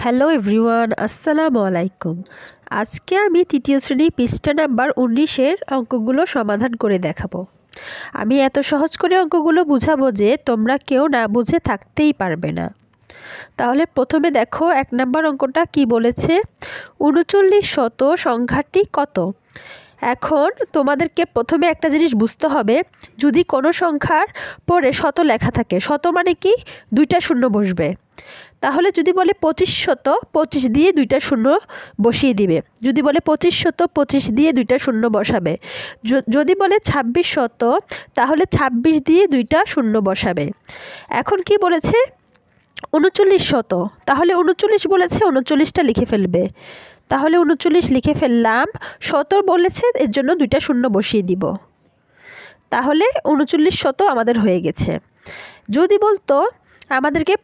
Hello everyone, আসসালামু আলাইকুম। আজকে আমি তৃতীয় শ্রেণীর পৃষ্ঠা নাম্বার 19-এর অঙ্কগুলো সমাধান করে দেখাবো। আমি এত সহজ করে অঙ্কগুলো বুঝাবো যে তোমরা কেউ না বুঝে থাকতেই পারবে না। তাহলে প্রথমে দেখো 1 নম্বর অঙ্কটা কি বলেছে, 39 সংখ্যাটি কত? এখন তোমাদেরকে প্রথমে একটা জিনিস বুঝতে হবে, যদি কোনো সংখ্যার পরে শত লেখা থাকে, শত মানে কি দুইটা শূন্য বসবে। তাহলে যদি বলে 2500, 25 দিয়ে দুইটা শূন্য বসিয়ে দিবে। যদি বলে 2500, 25 দিয়ে দুইটা শূন্য বসাবে। যদি বলে 2600, তাহলে 26 দিয়ে দুইটা শূন্য বসাবে। এখন কি বলেছে 3900, তাহলে 39 বলেছে, 39টা লিখে ফেলবে। তাহলে 39 লিখে ফেললাম, 100 বলেছে এর জন্য দুইটা শূন্য বসিয়ে দিব। তাহলে 3900 আমাদের হয়ে গেছে। যদি বলতো আমাদেরকে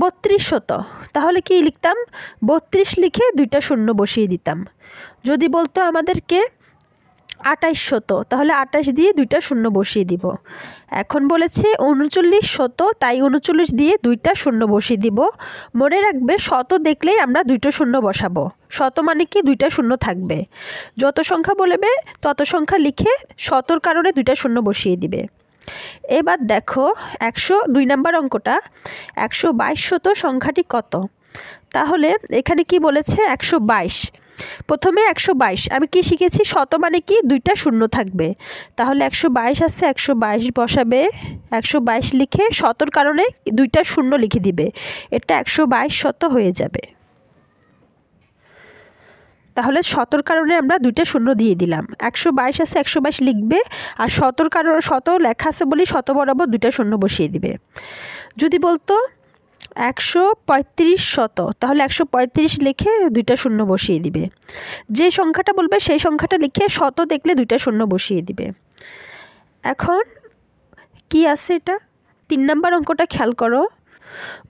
3200, তাহলে কি লিখতাম, 32 লিখে দুইটা শূন্য বসিয়ে দিতাম। যদি বলতো আমাদেরকে 2800, তাহলে 28 দিয়ে দুইটা শূন্য বসিয়ে দিব। এখন বলেছে 3900, তাই 39 দিয়ে দুইটা শূন্য বসিয়ে দিব। মনে রাখবে, শত দেখলেই আমরা দুইটা শূন্য বসাবো। শত মানে কি দুইটা শূন্য থাকবে। যত সংখ্যা বলবে তত সংখ্যা লিখে শতর কারণে দুইটা শূন্য বসিয়ে দিবে। এবার দেখো 102 নম্বর অঙ্কটা, 122 সংখ্যাটি কত? তাহলে এখানে কি বলেছে 122। প্রথমে 122 আমি কি শিখেছি, শত মানে কি দুইটা শূন্য থাকবে। তাহলে 122 আছে, 122 বসাবে। 122 লিখে শতর কারণে দুইটা শূন্য লিখে দিবে, এটা 122 শত হয়ে যাবে। তাহলে শতর কারণে আমরা দুইটা শূন্য দিয়ে দিলাম। 122 আছে, 122 লিখবে, আর শতর কারণে শত লেখা আছে বলি শত বরাবর দুইটা শূন্য বসিয়ে দিবে। যদি বলতো 135 শত, তাহলে 135 লিখে দুইটা শূন্য বসিয়ে দিবে। যে সংখ্যাটা বলবে সেই সংখ্যাটা লিখে শত দেখলে দুইটা শূন্য বসিয়ে দিবে। এখন কি আছে এটা, 3 নম্বর অঙ্কটা খেয়াল করো।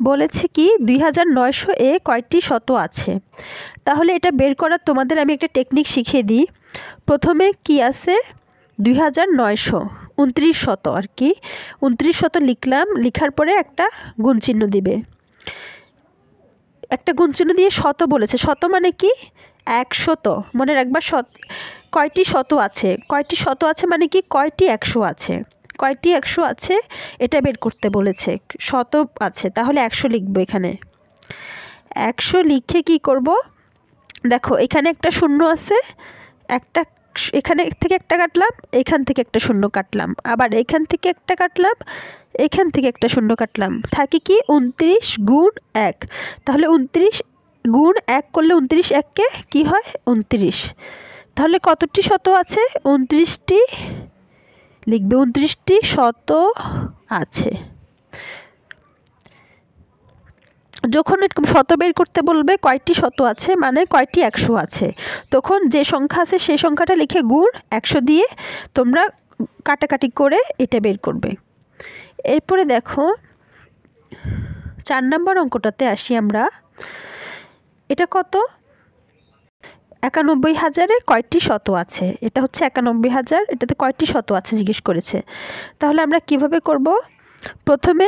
বলেছে কি 2900 কয়টি শত আছে? তাহলে এটা বের করার তোমাদের আমি একটা টেকনিক শিখিয়ে দিই। প্রথমে কি আছে 2900, 2900 আর কি, 2900 লিখলাম। লিখার পরে একটা গুণ চিহ্ন দিবে। একটা গুণ চিহ্ন দিয়ে শত বলেছে, শত মানে কি 100। মনে রাখবা কয়টি শত আছে, কয়টি শত আছে মানে কি কয়টি 100 আছে, কয়টি 100 আছে এটা বের করতে বলেছে। শত আছে, তাহলে 100 লিখবো। এখানে 100 লিখে কি করব, দেখো এখানে একটা শূন্য আছে, একটা এখানে থেকে একটা কাটলাম, এখান থেকে একটা শূন্য কাটলাম, আবার এখান থেকে একটা কাটলাম, এখান থেকে একটা শূন্য কাটলাম। থাকে কি 29 গুণ 1। তাহলে 29 গুণ 1 করলে 29 1-কে কী হয় 29। তাহলে কতটি শত আছে, 29টি লিখবে, 29টি শত আছে। যখন এরকম শত বের করতে বলবে কয়টি শত আছে মানে কয়টি 100 আছে, তখন যে সংখ্যা আছে সেই সংখ্যাটা লিখে গুণ 100 দিয়ে তোমরা কাটাকাটি করে এটা বের করবে। এরপরে দেখো 4 নম্বর অঙ্কটাতে আসি আমরা। এটা কত, 91,000-এ কয়টি শত আছে? এটা হচ্ছে 91,000, এটাতে কয়টি শত আছে জিজ্ঞেস করেছে। তাহলে আমরা কিভাবে করব, প্রথমে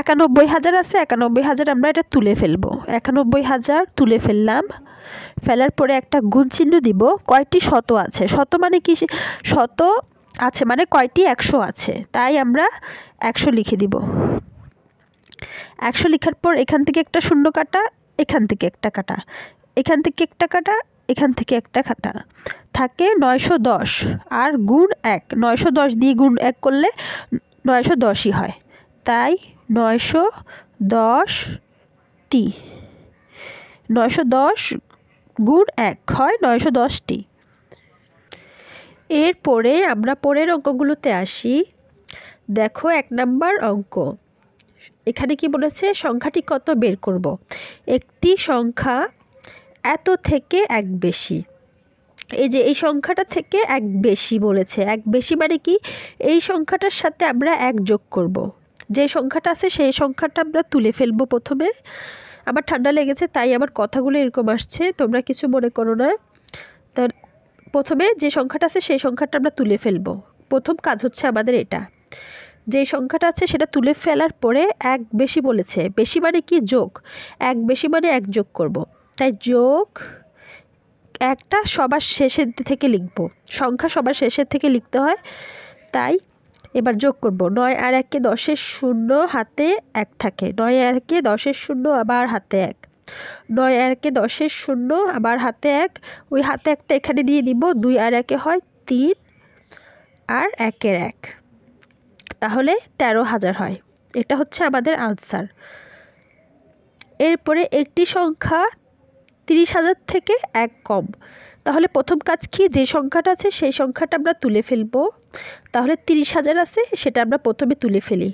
91,000 আছে, 91,000 আমরা এটা তুলে ফেলবো। 91,000 তুলে ফেললাম। ফেলার পরে একটা গুণ চিহ্ন দিব। কয়টি শত আছে, শত মানে কি শত আছে মানে কয়টি 100 আছে, তাই আমরা 100 লিখে দিব। 100 লেখার পর এখান থেকে একটা শূন্য কাটা, এখান থেকে একটা কাটা, এখান থেকে একটা কাটা, এখান থেকে একটা কাটা, থাকে 910। আর গুণ 1, 910 দিয়ে গুণ 1 করলে 910ই হয়, তাই 910টি। 910 গুণ 1 হয় 910টি। এরপরে আমরা পরের অঙ্কগুলোতে আসি। দেখো 1 নম্বর অঙ্ক, এখানে কি বলেছে সংখ্যাটি কত বের করব। একটি সংখ্যা এত থেকে 1 বেশি, এই যে এই সংখ্যাটা থেকে 1 বেশি বলেছে। 1 বেশি মানে কি, এই সংখ্যাটার সাথে আমরা 1 যোগ করব। যে সংখ্যাটা আছে সেই সংখ্যাটা আমরা তুলে ফেলবো। প্রথমে আমার ঠান্ডা লেগেছে তাই আমার কথাগুলো এরকম আসছে, তোমরা কিছু মনে করো না। তো প্রথমে যে সংখ্যাটা আছে সেই সংখ্যাটা আমরা তুলে ফেলবো। প্রথম কাজ হচ্ছে আমাদের এটা। যে সংখ্যাটা আছে সেটা তুলে ফেলার পরে এক বেশি বলেছে, বেশি মানে কি যোগ, এক বেশি মানে এক যোগ করব, তাই যোগ একটা সবার শেষের থেকে লিখব, সংখ্যা সবার শেষের থেকে লিখতে হয়, তাই এবার যোগ করব। 9 আর 1-এ 10-এর শূন্য হাতে 1 থাকে, 9 আর 1-এ 10-এর শূন্য আবার হাতে 1, 9 আর 1-এ 10-এর শূন্য আবার হাতে 1, ওই হাতে একটা এখানে দিয়ে দিব, 2 আর 1-এ হয় 3 আর 1-এর 1, তাহলে 13,000 হয়। এটা হচ্ছে আমাদের আনসার। এরপরে একটি সংখ্যা 30,000 থেকে 1 কম, তাহলে প্রথম কাজ কি, যে সংখ্যাটা আছে সেই সংখ্যাটা আমরা তুলে ফেলব। তাহলে 30,000 আছে, সেটা আমরা প্রথমে তুলে ফেলি,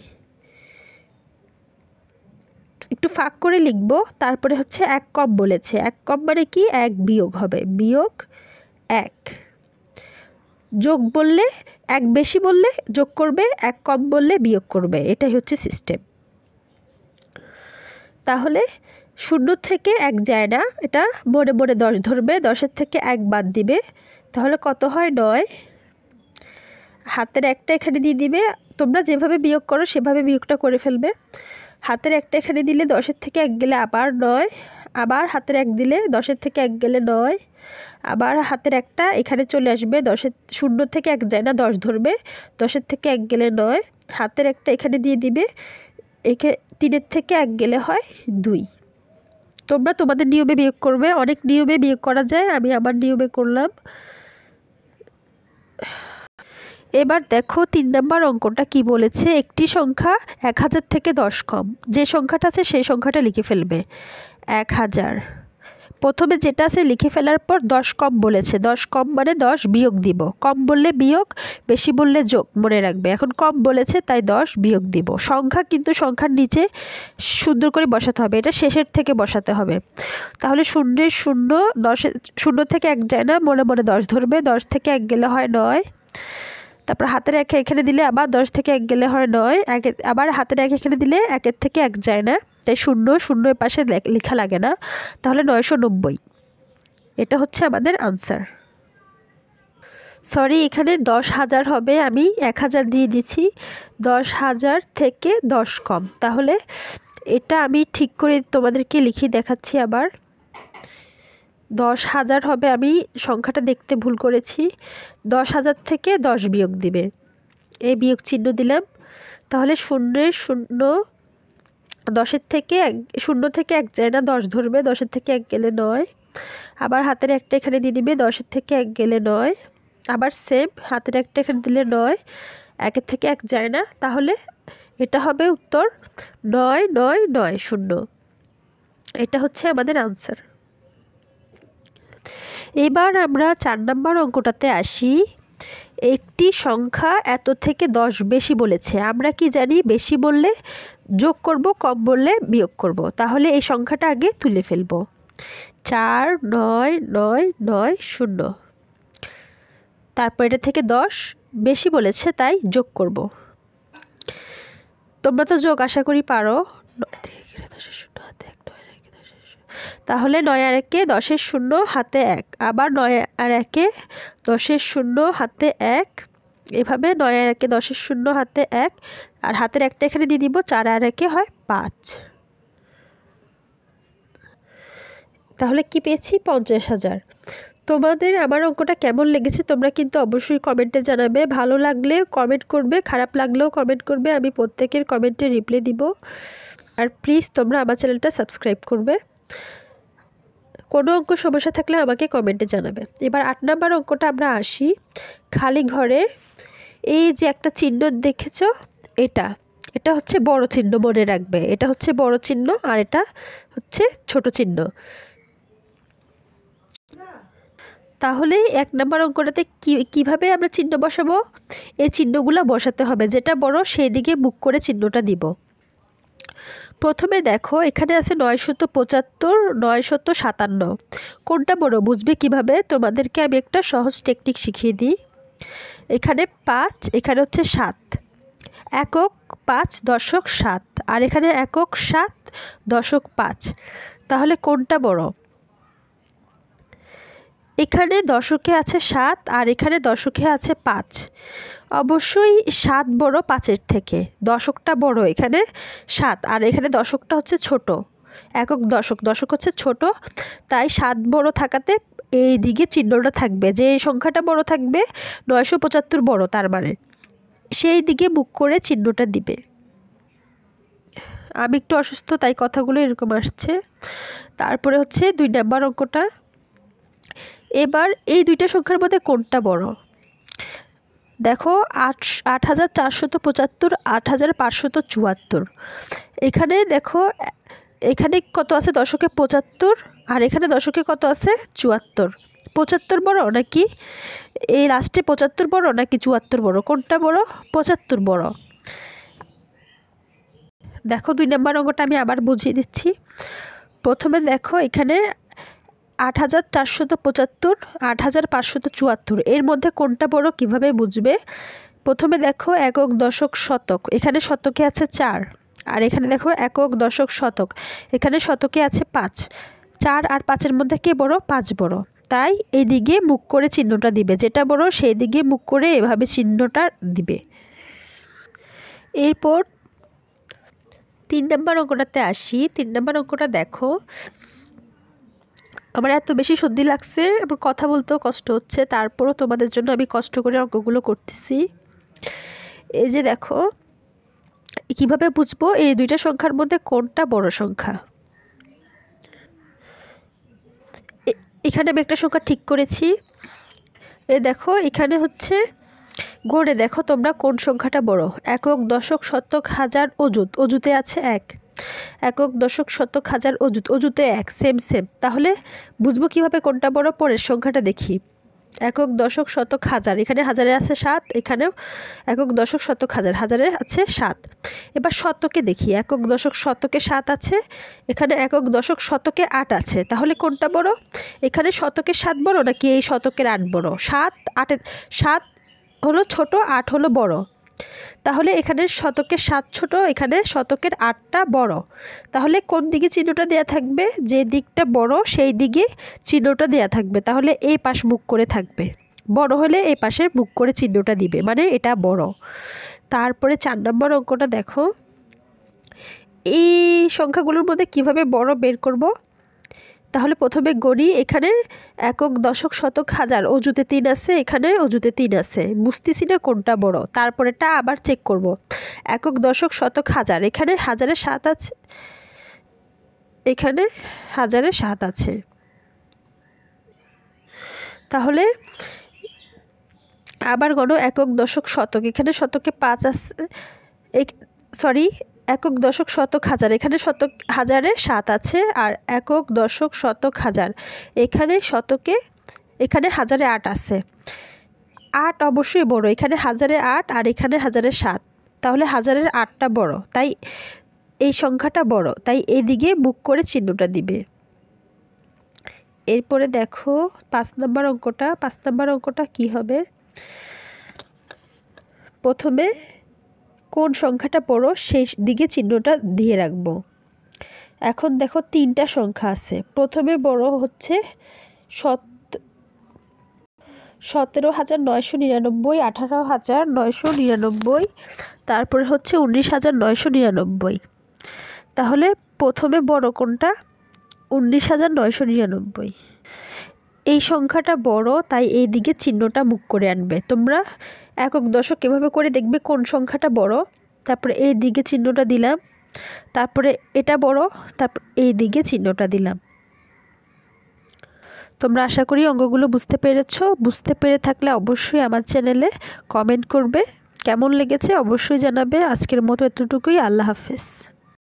একটু ফাঁক করে লিখব। তারপরে হচ্ছে 1 কম বলেছে, 1 কম মানে কি, 1 বিয়োগ হবে, বিয়োগ 1। যোগ বললে 1 বেশি বললে যোগ করবে, 1 কম বললে বিয়োগ করবে, এটাই হচ্ছে সিস্টেম। তাহলে 0 থেকে 1 যায় না, এটা মনে মনে 10 ধরবে, 10-এর থেকে 1 বাদ দিবে, তাহলে কত হয়, 9। হাতের একটা এখানে দিয়ে দিবে, তোমরা যেভাবে বিয়োগ করো সেভাবে বিয়োগটা করে ফেলবে। হাতের একটা এখানে দিলে 10-এর থেকে 1 গেলে আবার 9, আবার হাতের 1 দিলে 10-এর থেকে 1 গেলে 9, আবার হাতের একটা এখানে চলে আসবে, 0 থেকে 1 যায় না, 10 ধরবে, 10-এর থেকে 1 গেলে 9, হাতের একটা এখানে দিয়ে দিবে, 3-এর থেকে 1 গেলে হয় 2। তোমরা তোমাদের নিয়মে বিয়োগ করবে, অনেক নিয়মে বিয়োগ করা যায়, আমি আমার নিয়মে করলাম। এবার দেখো 3 নম্বর অঙ্কটা কি বলেছে, একটি সংখ্যা 1000 থেকে 10 কম, যে সংখ্যাটা আছে সেই সংখ্যাটা লিখে ফেলবে। 1000 প্রথমে যেটা আছে লিখে ফেলার পর 10 কম বলেছে, 10 কম মানে 10 বিয়োগ দিব, কম বললে বিয়োগ, বেশি বললে যোগ, মনে রাখবে। এখন কম বলেছে তাই 10 বিয়োগ দিব। সংখ্যা কিন্তু সংখ্যার নিচে সুন্দর করে বসাতে হবে, এটা শেষের থেকে বসাতে হবে। তাহলে 0 0 10, 0 থেকে 1 যায় না, মনে মনে 10 ধরবে, 10 থেকে 1 গেলে হয় 9, তারপর হাতের 1 এখানে দিলে আবার 10 থেকে 1 গেলে হয় 9, আবার হাতের 1 এখানে দিলে 1-এর থেকে 1 যায় না, তাই 0 0 এর পাশে লেখা লাগে না, তাহলে 990। এটা হচ্ছে আমাদের আনসার। সরি, এখানে 10,000 হবে, আমি 1000 দিয়ে দিচ্ছি, 10,000 থেকে 10 কম, তাহলে এটা আমি ঠিক করে তোমাদেরকে লিখে দেখাচ্ছি। আবার 10,000 হবে, আমি সংখ্যাটা দেখতে ভুল করেছি, 10,000 থেকে 10 বিয়োগ দিবে, এই বিয়োগ চিহ্ন দিলাম। তাহলে 0 0 10-এর থেকে 1, 0 থেকে 1 যায় না, 10 ধরবে, 10-এর থেকে 1 গেলে 9, আবার হাতের একটা এখানে দিয়ে দিবে, 10-এর থেকে 1 গেলে 9, আবার সেম হাতের একটা এখানে দিলে 9, 1-এর থেকে 1 যায় না, তাহলে এটা হবে উত্তর 9990। এটা হচ্ছে আমাদের আনসার। এবার আমরা 4 নম্বর অঙ্কটাতে আসি। একটি সংখ্যা এত থেকে 10 বেশি বলেছে, আমরা কি জানি, বেশি বললে যোগ করব, কম বললে বিয়োগ করব, তাহলে এই সংখ্যাটা আগে তুলে ফেলব। 499990, তারপর এটা থেকে 10 বেশি বলেছে তাই যোগ করব। তোমরা তো যোগ আশা করি পারো, তাহলে 9 আর 1-এ 10-এর শূন্য হাতে 1, আবার 9 আর 1-এ 10-এর শূন্য হাতে 1, এভাবে 9 আর 1-এ 10-এর শূন্য হাতে 1, আর হাতের একটা এখানে দিয়ে দিব, 4 আর 1-এ হয় 5। তাহলে কি পেয়েছি, 50,000। তোমাদের আমার অঙ্কটা কেমন লেগেছে তোমরা কিন্তু অবশ্যই কমেন্টে জানাবে, ভালো লাগলে কমেন্ট করবে, খারাপ লাগলেও কমেন্ট করবে, আমি প্রত্যেকের কমেন্টে রিপ্লাই দিব। আর প্লিজ তোমরা আমার চ্যানেলটা সাবস্ক্রাইব করবে। কোনো অঙ্ক সমস্যা থাকলে আমাকে কমেন্টে জানাবে। এবার 8 নম্বর অঙ্কটা আমরা আসি। খালি ঘরে এই যে একটা চিহ্ন দেখেছো, এটা হচ্ছে বড় চিহ্ন, মনে রাখবে, এটা হচ্ছে বড় চিহ্ন আর এটা হচ্ছে ছোট চিহ্ন। তাহলে 1 নম্বর অঙ্কটাতে কিভাবে আমরা চিহ্ন বসাবো, এই চিহ্নগুলো বসাতে হবে, যেটা বড় সেই দিকে মুখ করে চিহ্নটা দিব। প্রথমে দেখো এখানে আছে 975, 957, কোনটা বড় বুঝবে কিভাবে, তোমাদেরকে আমি একটা সহজ টেকনিক শিখিয়ে দিই। এখানে 5, এখানে হচ্ছে 7, একক 5 দশক 7, আর এখানে একক 7 দশক 5, তাহলে কোনটা বড়? এখানে দশকে আছে 7 আর এখানে দশকে আছে 5, অবশ্যই 7 বড় 5-এর থেকে, দশকটা বড়, এখানে 7 আর এখানে দশকটা হচ্ছে ছোট, একক দশক, দশক হচ্ছে ছোট, তাই 7 বড় থাকাতে এই দিকে চিহ্নটা থাকবে, যে সংখ্যাটা বড় থাকবে 975 বড়, তার মানে সেই দিকে মুখ করে চিহ্নটা দিবে। আমি একটু অসুস্থ তাই কথাগুলো এরকম আসছে। তারপরে হচ্ছে 2 নম্বর অঙ্কটা। এবার এই দুইটা সংখ্যার মধ্যে কোনটা বড়? দেখো 8475, 8574। এখানে দেখো, এখানে কত আছে দশকে 75, আর এখানে দশকে কত আছে 74। 75 বড় নাকি এই লাস্টে 75 বড় নাকি 74 বড়, কোনটা বড়? 75 বড়। দেখো 2 নম্বর অঙ্কটা আমি আবার বুঝিয়ে দিচ্ছি। প্রথমে দেখো এখানে 8475, 8574, এর মধ্যে কোনটা বড় কিভাবে বুঝবে? প্রথমে দেখো একক দশক শতক, এখানে শতকে আছে 4, আর এখানে দেখো একক দশক শতক, এখানে শতকে আছে 5। 4 আর 5-এর মধ্যে কে বড়? 5 বড়, তাই এই দিকে মুখ করে চিহ্নটা দিবে, যেটা বড় সেই দিকে মুখ করে এভাবে চিহ্নটা দিবে। এরপর 3 নম্বর অঙ্কটাতে আসি। 3 নম্বর অঙ্কটা দেখো, আমার এত বেশি সর্দি লাগছে, আমার কথা বলতেও কষ্ট হচ্ছে, তারপরও তোমাদের জন্য আমি কষ্ট করে অঙ্কগুলো করতেছি। এই যে দেখো, কিভাবে বুঝবো এই দুইটা সংখ্যার মধ্যে কোনটা বড় সংখ্যা? এখানে আমি একটা সংখ্যা ঠিক করেছি। এই দেখো এখানে হচ্ছে গড়ে দেখো তোমরা কোন সংখ্যাটা বড়। একক দশক শতক হাজার অযুত, অযুতে আছে 1। একক দশক শতক হাজার অযুত, অযুতে 1, সেম সেম। তাহলে বুঝবো কিভাবে কোনটা বড়? পরের সংখ্যাটা দেখি। একক দশক শতক হাজার, এখানে হাজারে আছে 7, এখানেও একক দশক শতক হাজার, হাজারে আছে 7। এবার শতকে দেখি, একক দশক শতকে 7 আছে, এখানে একক দশক শতকে 8 আছে, তাহলে কোনটা বড়? এখানে শতকের 7 বড় নাকি এই শতকের 8 বড়? 7 8, 7 হলো ছোট, 8 হলো বড়, তাহলে এখানে শতকের 7 ছোট, এখানে শতকের 8টা বড়। তাহলে কোন দিকে চিহ্নটা দেয়া থাকবে? যে দিকটা বড় সেই দিকে চিহ্নটা দেয়া থাকবে, তাহলে এই পাশ মুখ করে থাকবে। বড় হলে এই পাশে মুখ করে চিহ্নটা দিবে, মানে এটা বড়। তারপরে 4 নম্বর অঙ্কটা দেখো, এই সংখ্যাগুলোর মধ্যে কিভাবে বড় বের করব? তাহলে প্রথমে গণি, এখানে একক দশক শতক হাজার, অযুতে 3 আছে, এখানে অযুতে 3 আছে, বুঝতেছি না কোনটা বড়। তারপরেটা আবার চেক করব। একক দশক শতক হাজার, এখানে হাজারে 7 আছে, এখানে হাজারে 7 আছে, তাহলে আবার গণো একক দশক শতক, এখানে শতকে 5 আছে, সরি একক দশক শতক হাজার, এখানে শতক হাজারে 7 আছে, আর একক দশক শতক হাজার, এখানে শতকে, এখানে হাজারে 8 আছে। 8 অবশ্যই বড়, এখানে হাজারে 8 আর এখানে হাজারে 7, তাহলে হাজারের 8টা বড়, তাই এই সংখ্যাটা বড়, তাই এদিকে মুখ করে চিহ্নটা দিবে। এরপরে দেখো 5 নম্বর অঙ্কটা। 5 নম্বর অঙ্কটা কি হবে? প্রথমে কোন সংখ্যাটা বড় সেই দিকে চিহ্নটা দিয়ে রাখবো। এখন দেখো 3টা সংখ্যা আছে, প্রথমে বড় হচ্ছে 17,999, 18,999, তারপরে হচ্ছে 19,999। তাহলে প্রথমে বড় কোনটা? 19,999। এই সংখ্যাটা বড়, তাই এই দিকে চিহ্নটা মুখ করে আনবে। তোমরা একক দশক এভাবে করে দেখবে কোন সংখ্যাটা বড়, তারপরে এই দিকে চিহ্নটা দিলাম, তারপরে এটা বড়, তারপর এই দিকে চিহ্নটা দিলাম। তোমরা আশা করি অঙ্কগুলো বুঝতে পেরেছো। বুঝতে পেরে থাকলে অবশ্যই আমার চ্যানেলে কমেন্ট করবে, কেমন লেগেছে অবশ্যই জানাবে। আজকের মতো এতটুকুই, আল্লাহ হাফেজ।